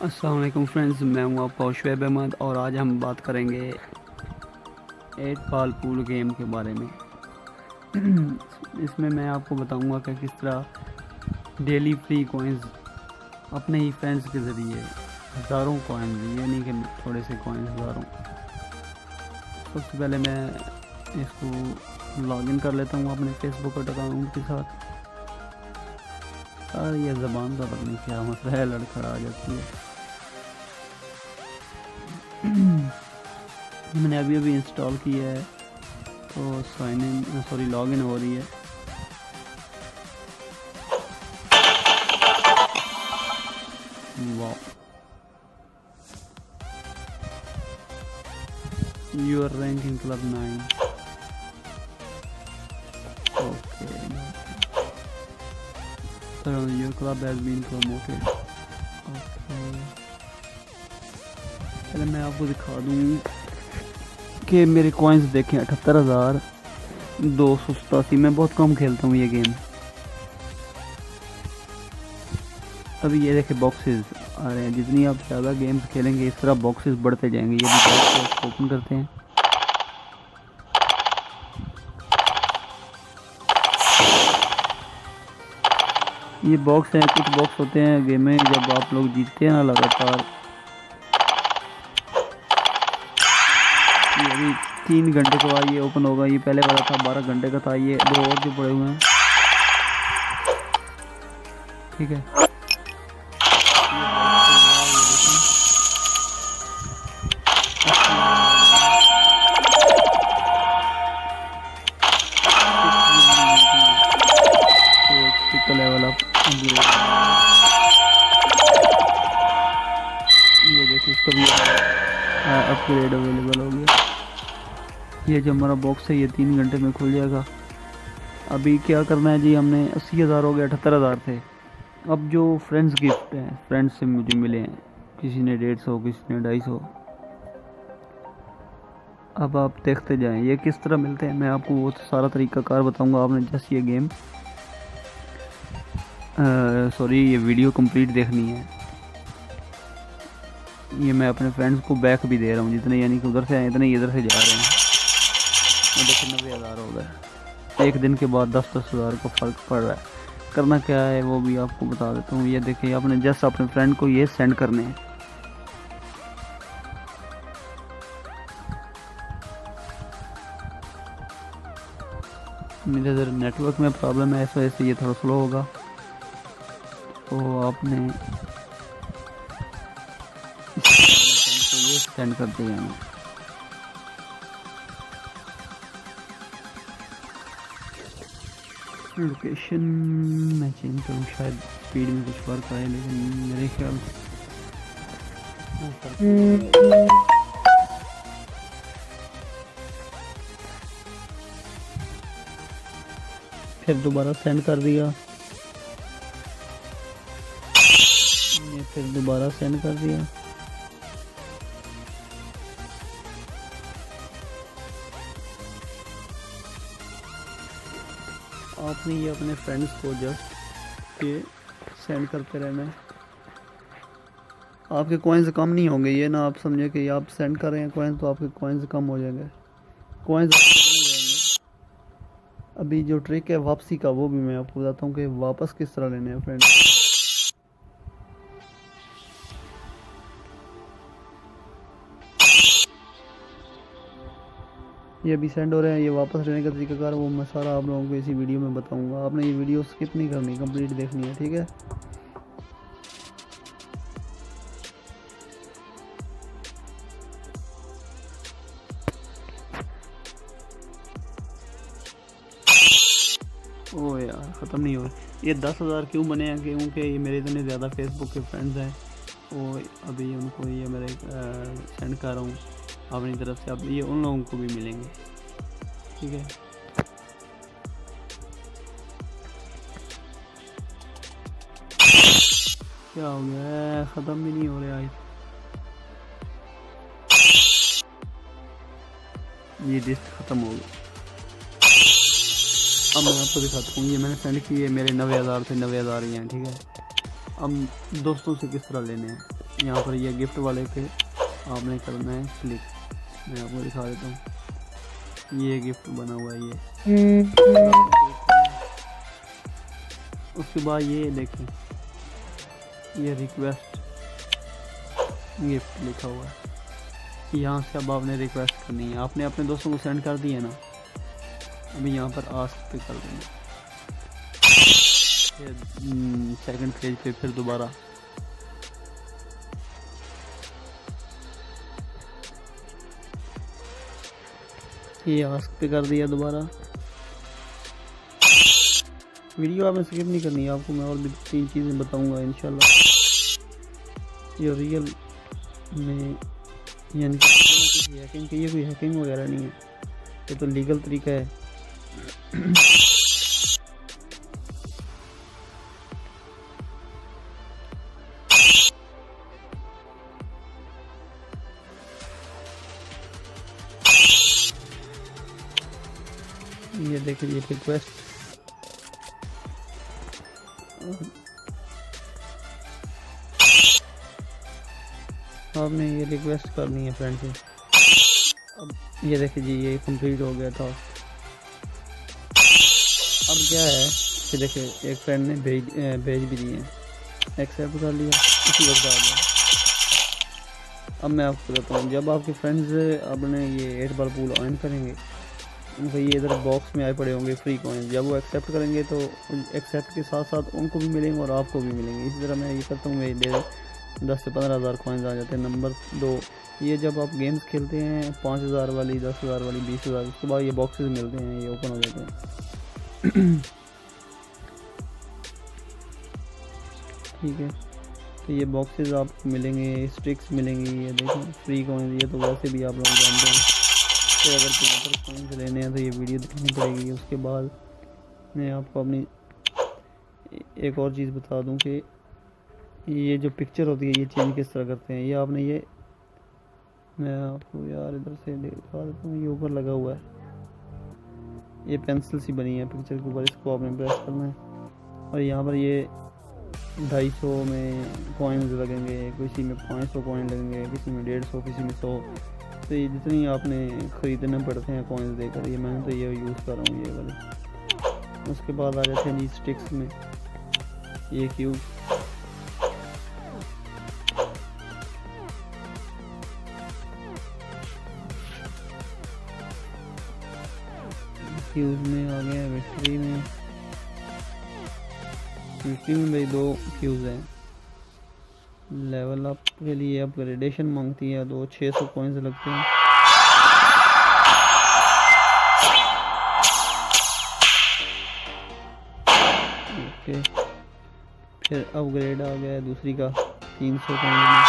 अस्सलाम वालेकुम फ्रेंड्स, मैं हूँ आपका शुएब अहमद और आज हम बात करेंगे 8 बॉल पूल गेम के बारे में। इसमें मैं आपको बताऊंगा कि किस तरह डेली फ्री कॉइन्स अपने ही फ्रेंड्स के ज़रिए हज़ारों कॉइन्स, ये नहीं कि थोड़े से कॉइन्स, हज़ारों। सबसे पहले मैं इसको लॉगिन कर लेता हूँ अपने फेसबुक अकाउंट के साथ। ये ज़बान का पता नहीं क्या मसला है, लड़खड़ा आ जाती है। मैंने अभी इंस्टॉल किया है तो लॉगिन हो रही है। वाह, your ranking club 9। Okay, your club has been promoted. Okay, पहले मैं आपको दिखा दूँ कि मेरे कॉइन्स देखें 78,287। मैं बहुत कम खेलता हूँ ये गेम। अभी ये देखे बॉक्सेस आ रहे हैं, जितनी आप ज़्यादा गेम्स खेलेंगे इस तरह बॉक्सेस बढ़ते जाएंगे। ये भी बॉक्स ओपन करते हैं। ये बॉक्स हैं, कुछ बॉक्स होते हैं गेम में जब आप लोग जीतते हैं ना लगातार। ये अभी 3 घंटे के बाद ये ओपन होगा। ये पहले वाला था 12 घंटे का था। ये 2 और जो पड़े हुए हैं, ठीक है। लेवल अप, ये देखिए इसका भी अपग्रेड अवेलेबल हो गया। ये जो हमारा बॉक्स है ये 3 घंटे में खुल जाएगा। अभी क्या करना है जी, हमने 80,000 हो गया, 78,000 थे। अब जो फ्रेंड्स गिफ्ट हैं, फ्रेंड्स से मुझे मिले हैं, किसी ने 150, किसी ने 250। अब आप देखते जाएं ये किस तरह मिलते हैं। मैं आपको वो सारा तरीकाकार बताऊंगा। आपने जैसे ये गेम ये वीडियो कंप्लीट देखनी है। ये मैं अपने फ्रेंड्स को बैक भी दे रहा हूँ, जितने यानी कि उधर से आए इतने इधर से जा रहे हैं। देखिए 90,000 हो गए। एक दिन के बाद 10-10 हज़ार का फ़र्क पड़ रहा है। करना क्या है वो भी आपको बता देता हूँ। ये देखिए, आपने जस्ट अपने फ्रेंड को ये सेंड करने हैं। मेरे इधर नेटवर्क में प्रॉब्लम है, इस वजह से ये थोड़ा स्लो होगा। तो आपने ये सेंड कर दिया है। लोकेशन मैं चेंज करूँ, शायद स्पीड में कुछ फर्क आए, लेकिन मेरे ख्याल फिर दोबारा सेंड कर दिया। ये फिर दोबारा सेंड कर दिया। आपने ये अपने फ्रेंड्स को जस्ट ये सेंड करते रहना है। आपके कॉइन्स कम नहीं होंगे, ये ना आप समझे कि आप सेंड कर रहे हैं कॉइन्स तो आपके कॉइन्स कम हो जाएंगे। कॉइन्स जाएंगे। अभी जो ट्रिक है वापसी का, वो भी मैं आपको बताता हूँ कि वापस किस तरह लेने हैं फ्रेंड्स। ये अभी सेंड हो रहे हैं। ये वापस लेने का तरीकाकार वो मैं सारा आप लोगों को इसी वीडियो में बताऊंगा। आपने ये वीडियो स्किप नहीं करनी, कंप्लीट देखनी है, ठीक है। ओ यार, ख़त्म नहीं हो रहा। ये 10,000 क्यों बने हैं? क्योंकि ये मेरे इतने ज़्यादा फेसबुक के फ्रेंड्स हैं, वो अभी उनको ये मेरे सेंड कर रहा हूँ अपनी तरफ से। अब ये उन लोगों को भी मिलेंगे, ठीक है। क्या हो गया है? ख़त्म भी नहीं हो रहा है। ये लिस्ट ख़त्म हो गई। अब मैं आपको दिखाता हूँ। ये मैंने सेंड किए, मेरे 90,000 से 90,000 ही हैं, ठीक है। अब दोस्तों से किस तरह लेने हैं। यहाँ पर ये गिफ्ट वाले पे आपने करना है क्लिक। मैं आपको दिखा देता हूँ, ये गिफ्ट बना हुआ है ये। उसके बाद ये देखें, ये रिक्वेस्ट गिफ्ट लिखा हुआ है। यहाँ से अब आपने रिक्वेस्ट करनी है, आपने अपने दोस्तों को सेंड कर दिया ना, अभी यहाँ पर आस्क पे कर देंगे। सेकंड पेज पे फिर दोबारा ये आस्क पे कर दिया दोबारा। वीडियो आपने स्किप नहीं करनी है, आपको मैं और भी 3 चीज़ें बताऊंगा इंशाल्लाह। ये रियल में यानी कि हैकिंग की, ये कोई हैकिंग वगैरह नहीं है, ये तो लीगल तरीका है। ये देखिए ये रिक्वेस्ट, आपने ये रिक्वेस्ट करनी है फ्रेंड से। अब ये देखिए जी ये कंप्लीट हो गया था। अब क्या है कि देखिए एक फ्रेंड ने भेज भी दिए, एक्सेप्ट कर लिया, इसी वक्त आ गया। अब मैं आपको बताता हूँ, जब आपके फ्रेंड्स अपने ये 8 बार पूल ऑन करेंगे, उनको ये इधर बॉक्स में आए पड़े होंगे फ्री कॉइन, जब वो एक्सेप्ट करेंगे तो एक्सेप्ट के साथ साथ उनको भी मिलेंगे और आपको भी मिलेंगे। इसी तरह मैं ये करता हूँ, मेरे लिए 10 से 15 हज़ार कॉइन्स आ जाते हैं। नंबर 2, ये जब आप गेम्स खेलते हैं 5,000 वाली, 10,000 वाली, 20,000, उसके बाद ये बॉक्सेस मिलते हैं, ये ओपन हो जाते हैं। ठीक है, तो ये बॉक्सेस आपको मिलेंगे, स्ट्रिक्स मिलेंगी, ये देखें फ्री कॉइन, ये तो वैसे भी आप लोग जानते हैं। तो अगर कोई कॉइन्स लेने हैं तो ये वीडियो देखनी पड़ेगी। उसके बाद मैं आपको अपनी एक और चीज़ बता दूं कि ये जो पिक्चर होती है ये चेंज किस तरह करते हैं। ये आपने ये, मैं आपको यार इधर से दिखा देता हूँ, ये ऊपर लगा हुआ है, ये पेंसिल सी बनी है पिक्चर के ऊपर, इसको आपने प्रेस करना है और यहाँ पर ये 250 में कॉइन्स लगेंगे, किसी में 500 कॉइन लगेंगे, किसी में 150, किसी में 100। तो ये जितनी आपने ख़रीदने पड़ते हैं कॉइन्स देकर, ये मैंने तो ये यूज़ कर रहा हूँ ये वाले। उसके बाद आ जाते हैं जी स्टिक्स में, ये क्यूब, क्यूब में आ गया विक्ट्री में। विक्ट्री में भाई 2 क्यूब्स हैं। लेवल अप के लिए अपग्रेडेशन मांगती है, 600 कॉइन्स लगते हैं। ओके, फिर अपग्रेड आ गया है दूसरी का 300 कॉइन्स में।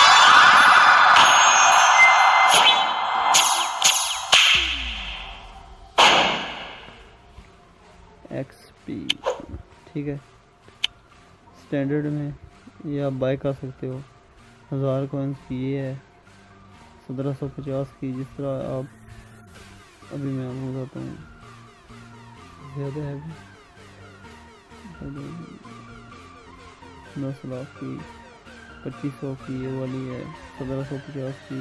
एक्सपी, ठीक है। स्टैंडर्ड में ये आप बाय कर सकते हो, 1000 कॉइन्स की ये है, 1750 की। जिस तरह आप, अभी मैं आपको बताता हूँ, ज़्यादा है 10 लाख की, 2500 की ये वाली है, 1750 की।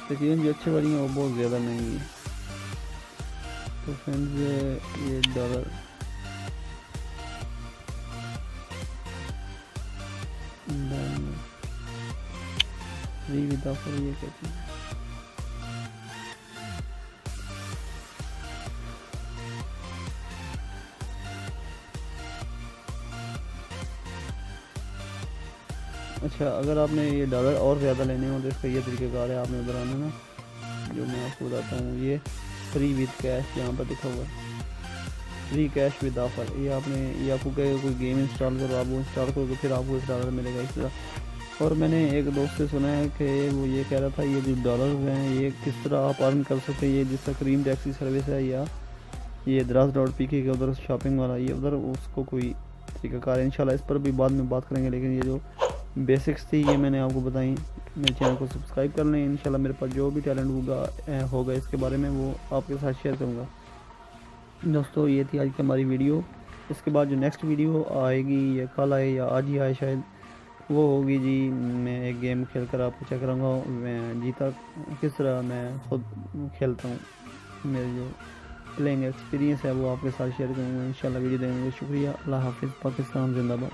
तकरीबन जो अच्छी वाली है वो बहुत ज़्यादा महंगी है। तो फ्रेंड्स ये डॉलर फ्री विद ऑफर ये कहते हैं। अच्छा, अगर आपने ये डॉलर और ज़्यादा लेने हो तो इसका ये तरीक़ेकार है, आपने उधर आना ना, जो मैं आपको बताता हूँ, ये फ्री विद कैश यहाँ पर लिखा हुआ है, फ्री कैश विद ऑफर। ये आपने, ये आपको कहेगा कोई गेम इंस्टॉल करो, आप वो इंस्टॉल करोगे फिर आपको इस डॉलर मिलेगा इस तरह। और मैंने एक दोस्त से सुना है कि वो ये कह रहा था ये जो डॉलर हैं ये किस तरह आप अर्न कर सकते हैं, ये जिसका क्रीम टैक्सी सर्विस है या ये द्रास.pk के उधर शॉपिंग वाला, ये उधर उसको कोई तरीक़ाकार है। इंशाल्लाह इस पर भी बाद में बात करेंगे, लेकिन ये जो बेसिक्स थी ये मैंने आपको बताई। मेरे चैनल को सब्सक्राइब कर लें, इंशाल्लाह मेरे पास जो भी टैलेंट होगा इसके बारे में वो आपके साथ शेयर करूँगा। दोस्तों ये थी आज की हमारी वीडियो। इसके बाद जो नेक्स्ट वीडियो आएगी या कल आए या आज ही आए शायद, वो होगी जी, मैं एक गेम खेल कर आपको चेक करूँगा मैं जीता किस तरह, मैं खुद खेलता हूँ। मेरे जो प्लेइंग एक्सपीरियंस है वो आपके साथ शेयर करूँगा इंशाल्लाह। वीडियो देखने के लिए शुक्रिया। अल्लाह हाफिज़। पाकिस्तान जिंदाबाद।